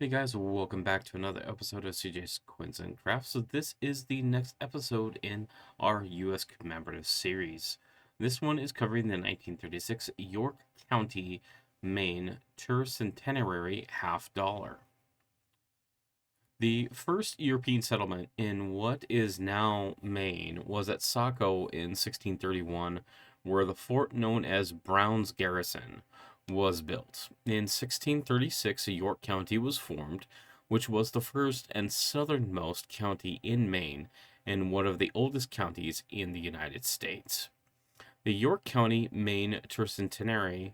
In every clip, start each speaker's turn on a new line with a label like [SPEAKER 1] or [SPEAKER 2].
[SPEAKER 1] Hey guys, welcome back to another episode of CJ's Coins and Crafts. So this is the next episode in our US Commemorative Series. This one is covering the 1936 York County, Maine Tercentenary Half Dollar. The first European settlement in what is now Maine was at Saco in 1631, where the fort known as Brown's Garrison was built. In 1636, York County was formed, which was the first and southernmost county in Maine and one of the oldest counties in the United States. The York County, Maine Tercentenary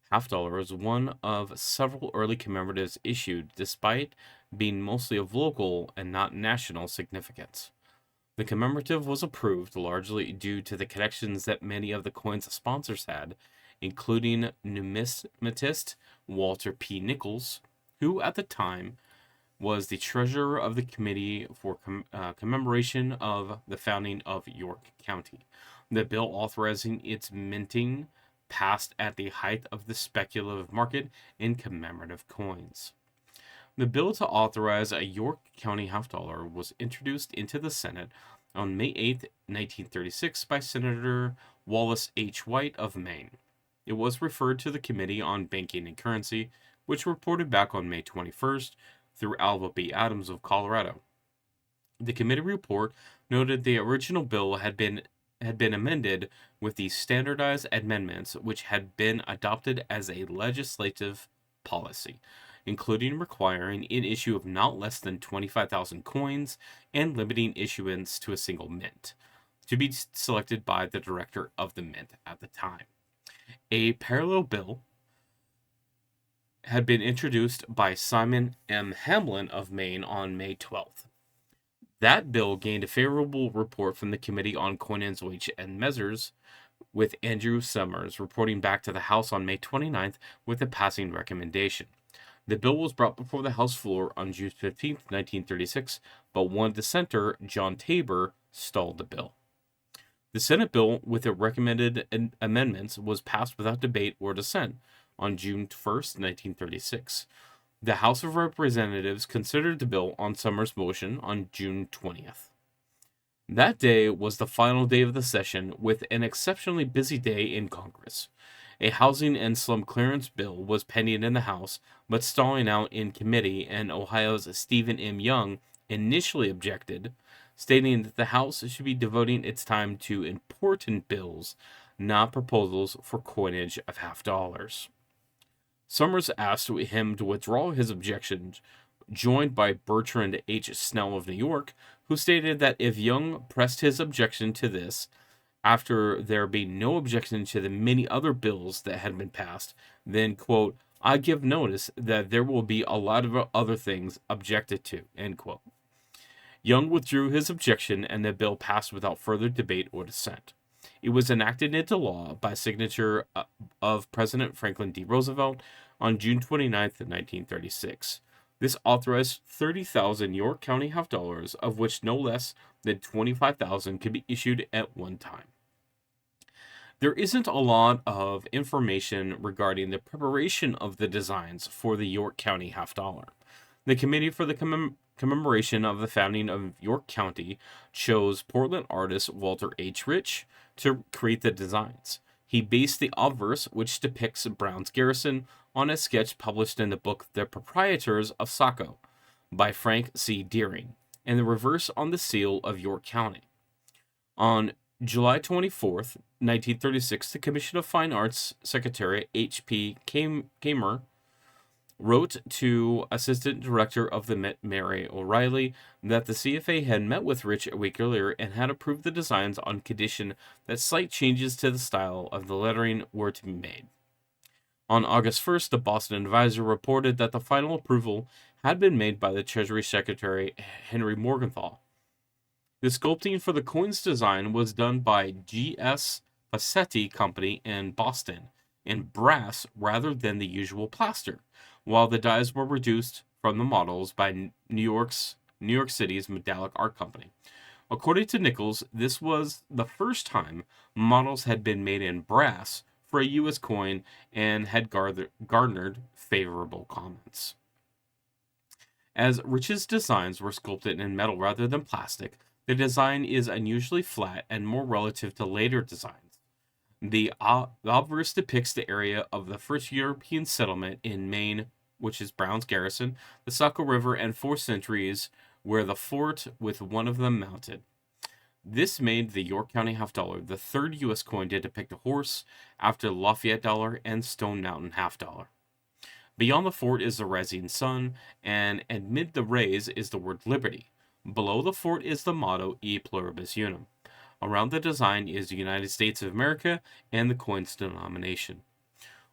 [SPEAKER 1] Half Dollar is one of several early commemoratives issued, despite being mostly of local and not national significance. The commemorative was approved largely due to the connections that many of the coin's sponsors had, including numismatist Walter P. Nichols, who at the time was the treasurer of the Committee for Commemoration of the Founding of York County. The bill authorizing its minting passed at the height of the speculative market in commemorative coins. The bill to authorize a York County half dollar was introduced into the Senate on May 8, 1936, by Senator Wallace H. White of Maine. It was referred to the Committee on Banking and Currency, which reported back on May 21st through Alva B. Adams of Colorado. The committee report noted the original bill had been amended with the standardized amendments which had been adopted as a legislative policy, including requiring an issue of not less than 25,000 coins and limiting issuance to a single mint, to be selected by the director of the mint at the time. A parallel bill had been introduced by Simon M. Hamlin of Maine on May 12th. That bill gained a favorable report from the Committee on Coinage and Measures, with Andrew Summers reporting back to the House on May 29th with a passing recommendation. The bill was brought before the House floor on June 15, 1936, but one dissenter, John Tabor, stalled the bill. The Senate bill, with the recommended amendments, was passed without debate or dissent on June 1st, 1936. The House of Representatives considered the bill on Summers' motion on June 20th. That day was the final day of the session, with an exceptionally busy day in Congress. A housing and slum clearance bill was pending in the House, but stalling out in committee, and Ohio's Stephen M. Young initially objected, stating that the House should be devoting its time to important bills, not proposals for coinage of half dollars. Summers asked him to withdraw his objections, joined by Bertrand H. Snell of New York, who stated that if Young pressed his objection to this, after there being no objection to the many other bills that had been passed, then, quote, I give notice that there will be a lot of other things objected to, end quote. Young withdrew his objection, and the bill passed without further debate or dissent. It was enacted into law by signature of President Franklin D. Roosevelt on June 29th, 1936. This authorized 30,000 York County half dollars, of which no less than 25,000 could be issued at one time. There isn't a lot of information regarding the preparation of the designs for the York County half dollar. The Committee for the Commemoration of the Founding of York County chose Portland artist Walter H. Rich to create the designs. He based the obverse, which depicts Brown's Garrison, on a sketch published in the book The Proprietors of Saco by Frank C. Deering, and the reverse on the seal of York County. On July 24th, 1936, the Commission of Fine Arts Secretary H.P. Kamer wrote to Assistant Director of the Met, Mary O'Reilly, that the CFA had met with Rich a week earlier and had approved the designs on condition that slight changes to the style of the lettering were to be made. On August 1st, the Boston Advisor reported that the final approval had been made by the Treasury Secretary Henry Morgenthau. The sculpting for the coin's design was done by G.S. Passetti Company in Boston, in brass rather than the usual plaster, while the dies were reduced from the models by New York City's Medallic Art Company. According to Nichols, this was the first time models had been made in brass for a U.S. coin and had garnered favorable comments. As Rich's designs were sculpted in metal rather than plastic, the design is unusually flat and more relative to later designs. The obverse depicts the area of the first European settlement in Maine, which is Brown's Garrison, the Saco River, and 4 centuries, where the fort with one of them mounted. This made the York County half dollar the third U.S. coin to depict a horse after the Lafayette dollar and Stone Mountain half dollar. Beyond the fort is the rising sun, and amid the rays is the word liberty. Below the fort is the motto E pluribus unum. Around the design is the United States of America and the coin's denomination.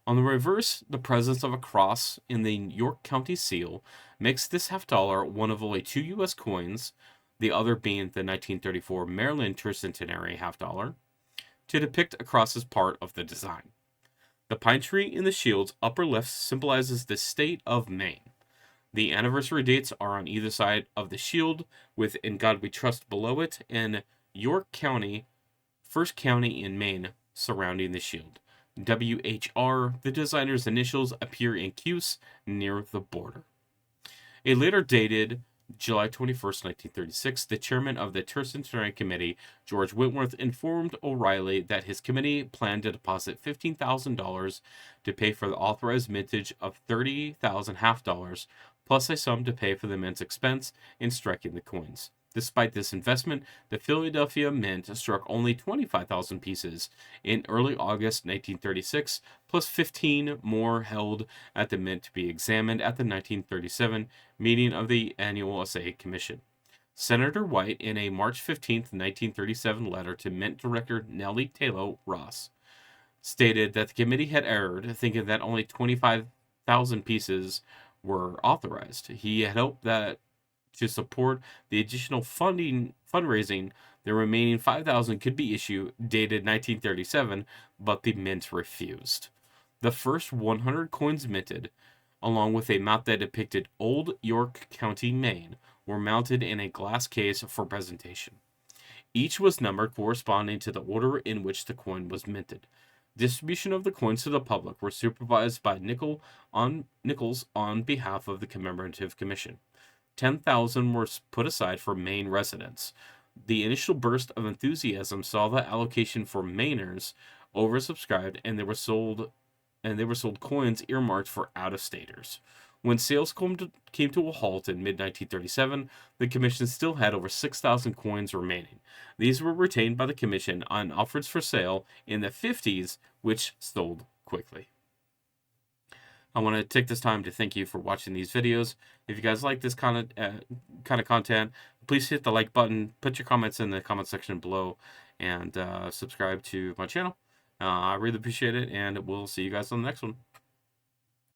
[SPEAKER 1] On the reverse, the presence of a cross in the York County seal makes this half dollar one of only 2 U.S. coins, the other being the 1934 Maryland Tercentenary half dollar, to depict a cross as part of the design. The pine tree in the shield's upper left symbolizes the state of Maine. The anniversary dates are on either side of the shield, with In God We Trust below it, and York County, first county in Maine, surrounding the shield. WHR, the designer's initials, appear in Cuse near the border. A later dated July 21st, 1936, the chairman of the Tercentenary Committee, George Wentworth, informed O'Reilly that his committee planned to deposit $15,000 to pay for the authorized mintage of 30,000 half dollars, plus a sum to pay for the mint's expense in striking the coins. Despite this investment, the Philadelphia Mint struck only 25,000 pieces in early August 1936, plus 15 more held at the Mint to be examined at the 1937 meeting of the Annual Assay Commission. Senator White, in a March 15, 1937 letter to Mint Director Nellie Taylor Ross, stated that the committee had erred, thinking that only 25,000 pieces were authorized. He had hoped that to support the additional fundraising, the remaining 5,000 could be issued dated 1937, but the mint refused. The first 100 coins minted, along with a map that depicted Old York County, Maine, were mounted in a glass case for presentation. Each was numbered corresponding to the order in which the coin was minted. Distribution of the coins to the public were supervised by Nichols on behalf of the Commemorative Commission. 10,000 were put aside for Maine residents. The initial burst of enthusiasm saw the allocation for Mainers oversubscribed, and they were sold coins earmarked for out-of-staters. When sales came to a halt in mid-1937, the commission still had over 6,000 coins remaining. These were retained by the commission on offers for sale in the 50s, which sold quickly. I want to take this time to thank you for watching these videos. If you guys like this kind of content, please hit the like button, put your comments in the comment section below, and subscribe to my channel. I really appreciate it, and we'll see you guys on the next one.